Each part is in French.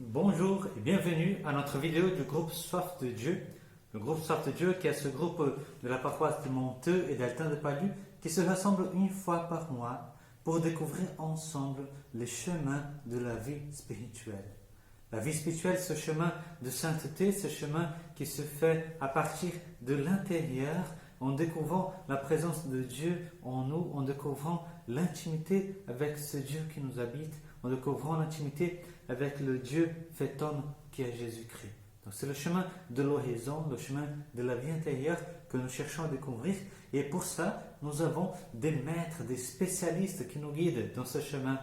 Bonjour et bienvenue à notre vidéo du groupe Soif de Dieu. Le groupe Soif de Dieu qui est ce groupe de la paroisse de Monteux et d'Altin de Palu qui se rassemble une fois par mois pour découvrir ensemble les chemins de la vie spirituelle. La vie spirituelle, ce chemin de sainteté, ce chemin qui se fait à partir de l'intérieur en découvrant la présence de Dieu en nous, en découvrant l'intimité avec ce Dieu qui nous habite, en découvrant l'intimité avec le Dieu fait homme qui est Jésus-Christ. Donc c'est le chemin de l'horizon, le chemin de la vie intérieure que nous cherchons à découvrir. Et pour ça, nous avons des maîtres, des spécialistes qui nous guident dans ce chemin.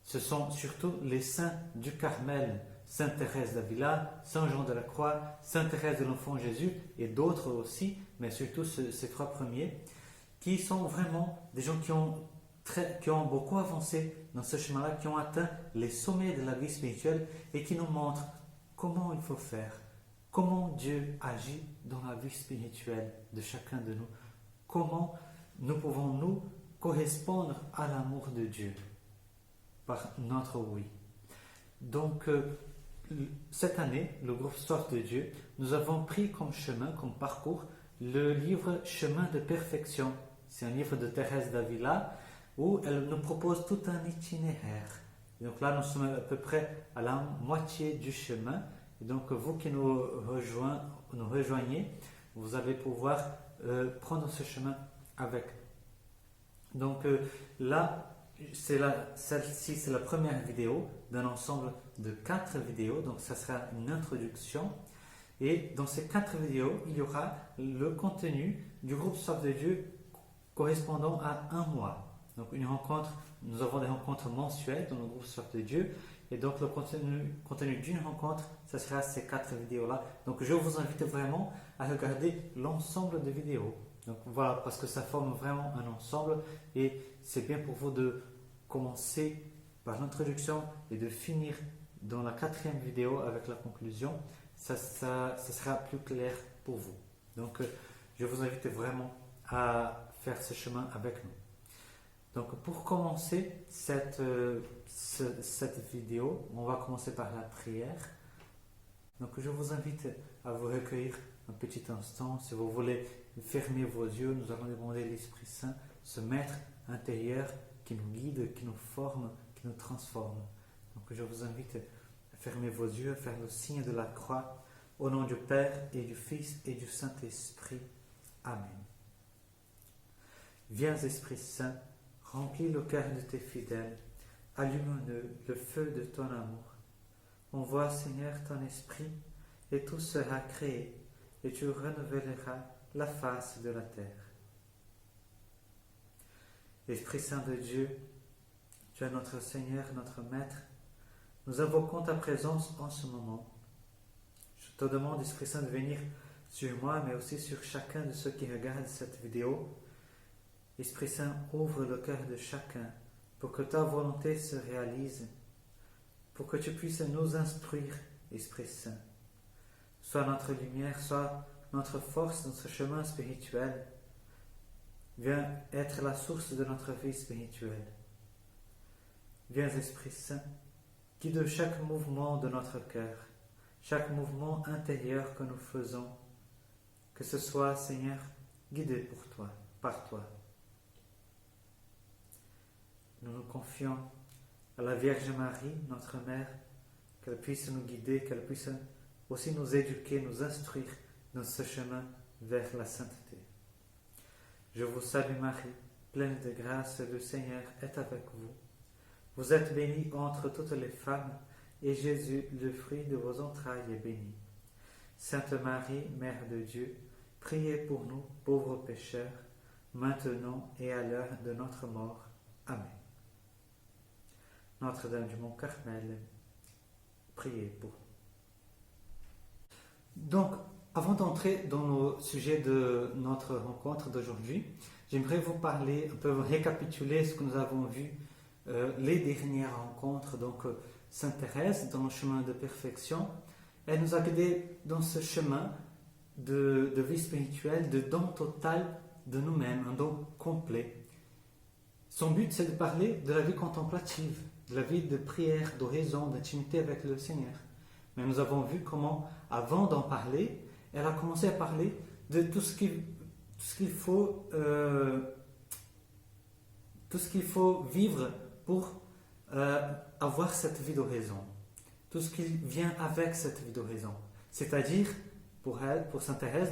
Ce sont surtout les saints du Carmel, Sainte Thérèse d'Avila, Saint Jean de la Croix, Sainte Thérèse de l'Enfant Jésus et d'autres aussi, mais surtout ces trois premiers, qui sont vraiment des gens qui ont beaucoup avancé dans ce chemin-là, qui ont atteint les sommets de la vie spirituelle et qui nous montrent comment il faut faire, comment Dieu agit dans la vie spirituelle de chacun de nous, comment nous pouvons nous correspondre à l'amour de Dieu par notre oui. Donc, cette année, le groupe Soif de Dieu, nous avons pris comme chemin, comme parcours, le livre Chemin de perfection. C'est un livre de Thérèse d'Avila où elle nous propose tout un itinéraire. Et donc là, nous sommes à peu près à la moitié du chemin. Et donc, vous qui nous rejoignez, vous allez pouvoir prendre ce chemin avec. Donc là, celle-ci, c'est la première vidéo d'un ensemble de 4 vidéos. Donc, ça sera une introduction. Et dans ces 4 vidéos, il y aura le contenu du groupe Soif de Dieu correspondant à un mois. Donc, nous avons des rencontres mensuelles dans le groupe Soif de Dieu. Et donc, le contenu d'une rencontre, ce sera ces 4 vidéos-là. Donc, je vous invite vraiment à regarder l'ensemble des vidéos. Donc, voilà, parce que ça forme vraiment un ensemble. Et c'est bien pour vous de commencer par l'introduction et de finir dans la 4e vidéo avec la conclusion. Ça sera plus clair pour vous. Donc, je vous invite vraiment à faire ce chemin avec nous. Donc, pour commencer cette vidéo, on va commencer par la prière. Donc, je vous invite à vous recueillir un petit instant. Si vous voulez fermer vos yeux, nous allons demander à l'Esprit Saint, ce maître intérieur qui nous guide, qui nous forme, qui nous transforme. Donc, je vous invite à fermer vos yeux, à faire le signe de la croix, au nom du Père et du Fils et du Saint-Esprit. Amen. Viens, Esprit Saint, remplis le cœur de tes fidèles, allume-le feu de ton amour. Envoie, Seigneur, ton esprit, et tout sera créé, et tu renouvelleras la face de la terre. Esprit Saint de Dieu, tu es notre Seigneur, notre Maître. Nous invoquons ta présence en ce moment. Je te demande, Esprit Saint, de venir sur moi, mais aussi sur chacun de ceux qui regardent cette vidéo. Esprit Saint, ouvre le cœur de chacun pour que ta volonté se réalise, pour que tu puisses nous instruire, Esprit Saint. Sois notre lumière, sois notre force dans ce chemin spirituel. Viens être la source de notre vie spirituelle. Viens, Esprit Saint, guide chaque mouvement de notre cœur, chaque mouvement intérieur que nous faisons, que ce soit, Seigneur, guidé pour toi, par toi. Nous nous confions à la Vierge Marie, notre Mère, qu'elle puisse nous guider, qu'elle puisse aussi nous éduquer, nous instruire dans ce chemin vers la sainteté. Je vous salue Marie, pleine de grâce, le Seigneur est avec vous. Vous êtes bénie entre toutes les femmes, et Jésus, le fruit de vos entrailles, est béni. Sainte Marie, Mère de Dieu, priez pour nous, pauvres pécheurs, maintenant et à l'heure de notre mort. Amen. Notre-Dame du Mont Carmel, priez pour nous. Donc, avant d'entrer dans le sujet de notre rencontre d'aujourd'hui, j'aimerais vous parler, un peu récapituler ce que nous avons vu les dernières rencontres. Donc, Sainte Thérèse, dans le chemin de perfection, elle nous a guidés dans ce chemin de vie spirituelle, de don total de nous-mêmes, un don complet. Son but, c'est de parler de la vie contemplative, de la vie de prière, d'oraison, d'intimité avec le Seigneur. Mais nous avons vu comment, avant d'en parler, elle a commencé à parler de tout ce qu'il faut, tout ce qu'il faut vivre pour avoir cette vie d'oraison. Tout ce qui vient avec cette vie d'oraison. C'est-à-dire, pour elle, pour Sainte Thérèse,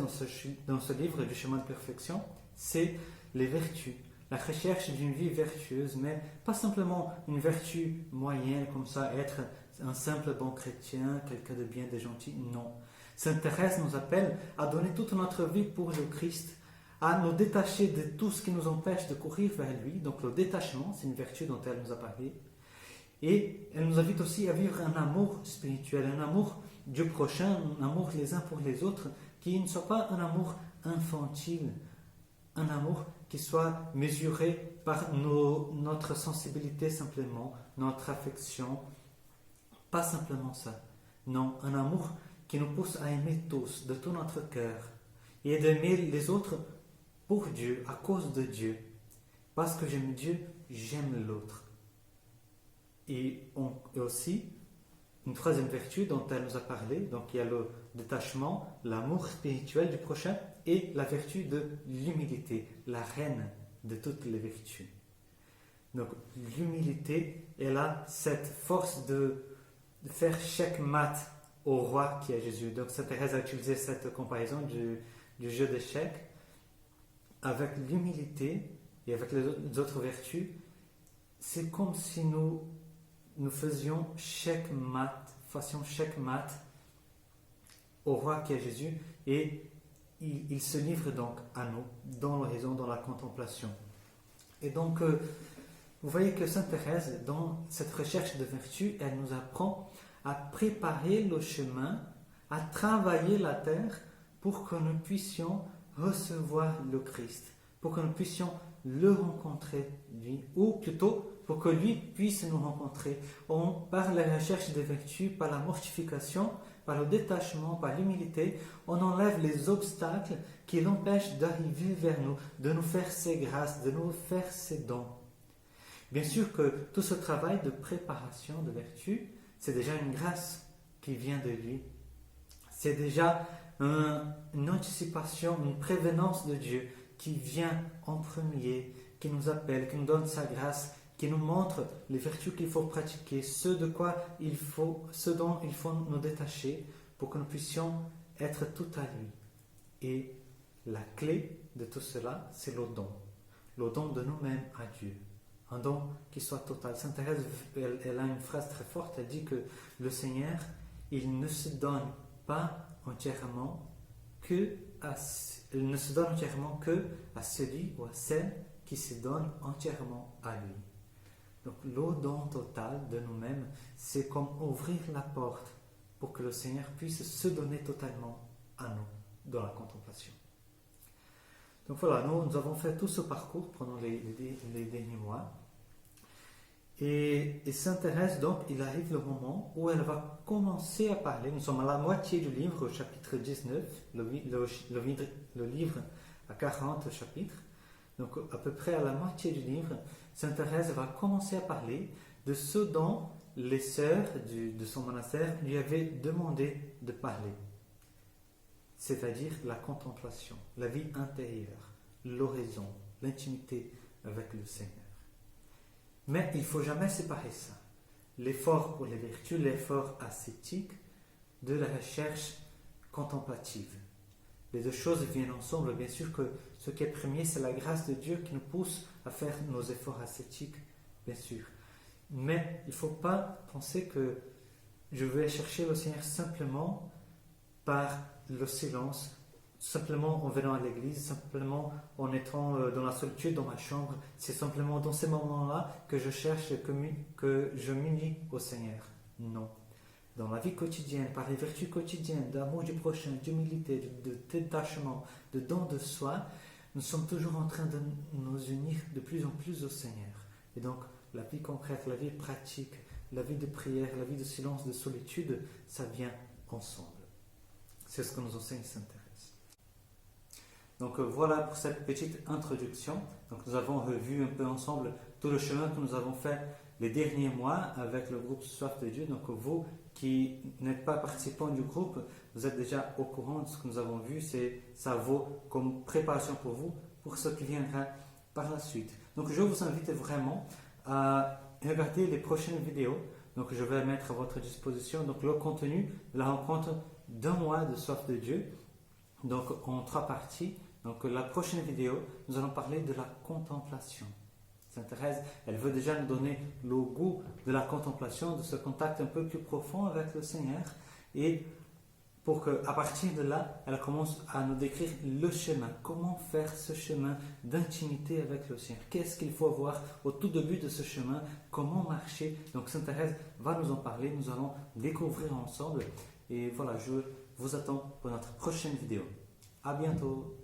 dans ce livre du chemin de perfection, c'est les vertus. La recherche d'une vie vertueuse, mais pas simplement une vertu moyenne, comme ça, être un simple bon chrétien, quelqu'un de bien, de gentil, non. Sainte Thérèse nous appelle à donner toute notre vie pour le Christ, à nous détacher de tout ce qui nous empêche de courir vers lui. Donc le détachement, c'est une vertu dont elle nous a parlé. Et elle nous invite aussi à vivre un amour spirituel, un amour du prochain, un amour les uns pour les autres, qui ne soit pas un amour infantile, un amour qui soit mesuré par notre sensibilité simplement, notre affection, pas simplement ça. Non, un amour qui nous pousse à aimer tous, de tout notre cœur, et d'aimer les autres pour Dieu, à cause de Dieu. Parce que j'aime Dieu, j'aime l'autre. Et aussi, une troisième vertu dont elle nous a parlé, donc il y a le détachement, l'amour spirituel du prochain et la vertu de l'humilité, la reine de toutes les vertus. Donc l'humilité, elle a cette force de faire checkmate au roi qui est Jésus. Donc Sainte Thérèse a utilisé cette comparaison du jeu d'échecs. Avec l'humilité et avec les autres vertus, c'est comme si nous fassions checkmate au roi qui est Jésus, et il se livre donc à nous dans l'horizon, dans la contemplation. Et donc, vous voyez que Sainte Thérèse, dans cette recherche de vertu, elle nous apprend à préparer le chemin, à travailler la terre pour que nous puissions recevoir le Christ, pour que nous puissions le rencontrer, lui, ou plutôt pour que lui puisse nous rencontrer. Par la recherche des vertus, par la mortification, par le détachement, par l'humilité, on enlève les obstacles qui l'empêchent d'arriver vers nous, de nous faire ses grâces, de nous faire ses dons. Bien sûr que tout ce travail de préparation de vertu, c'est déjà une grâce qui vient de lui. C'est déjà une anticipation, une prévenance de Dieu qui vient en premier, qui nous appelle, qui nous donne sa grâce, qui nous montre les vertus qu'il faut pratiquer, ce dont il faut nous détacher pour que nous puissions être tout à lui. Et la clé de tout cela, c'est le don de nous-mêmes à Dieu. Un don qui soit total. Sainte Thérèse, elle a une phrase très forte, elle dit que le Seigneur, il ne se donne pas entièrement que à celui ou à celle qui se donne entièrement à lui. Donc le don total de nous-mêmes, c'est comme ouvrir la porte pour que le Seigneur puisse se donner totalement à nous dans la contemplation. Donc voilà, nous avons fait tout ce parcours pendant les derniers mois. Et Sainte Thérèse, donc, il arrive le moment où elle va commencer à parler. Nous sommes à la moitié du livre, au chapitre 19, le livre à 40 chapitres. Donc, à peu près à la moitié du livre, Sainte Thérèse va commencer à parler de ce dont les sœurs de son monastère lui avaient demandé de parler. C'est-à-dire la contemplation, la vie intérieure, l'oraison, l'intimité avec le Seigneur. Mais il ne faut jamais séparer ça. L'effort pour les vertus, l'effort ascétique de la recherche contemplative. Les deux choses viennent ensemble. Bien sûr que ce qui est premier, c'est la grâce de Dieu qui nous pousse à faire nos efforts ascétiques, bien sûr. Mais il ne faut pas penser que je vais chercher le Seigneur simplement par le silence, simplement en venant à l'église, simplement en étant dans la solitude, dans ma chambre. C'est simplement dans ces moments-là que je cherche, que je m'unis au Seigneur. Non. Dans la vie quotidienne, par les vertus quotidiennes, d'amour du prochain, d'humilité, de détachement, de don de soi, nous sommes toujours en train de nous unir de plus en plus au Seigneur. Et donc, la vie concrète, la vie pratique, la vie de prière, la vie de silence, de solitude, ça vient ensemble. C'est ce que nous enseigne Sainte Thérèse. Donc voilà pour cette petite introduction. Donc nous avons revu un peu ensemble tout le chemin que nous avons fait les derniers mois avec le groupe Soif de Dieu. Donc vous qui n'êtes pas participant du groupe, vous êtes déjà au courant de ce que nous avons vu. Ça vaut comme préparation pour vous, pour ce qui viendra par la suite. Donc je vous invite vraiment à regarder les prochaines vidéos. Donc je vais mettre à votre disposition donc, le contenu de la rencontre d'un mois de Soif de Dieu. Donc en 3 parties. Donc la prochaine vidéo, nous allons parler de la contemplation. Sainte Thérèse, elle veut déjà nous donner le goût de la contemplation, de ce contact un peu plus profond avec le Seigneur. Et pour qu'à partir de là, elle commence à nous décrire le chemin. Comment faire ce chemin d'intimité avec le Seigneur? Qu'est-ce qu'il faut voir au tout début de ce chemin? Comment marcher? Donc Sainte Thérèse va nous en parler. Nous allons découvrir ensemble. Et voilà, je vous attends pour notre prochaine vidéo. À bientôt!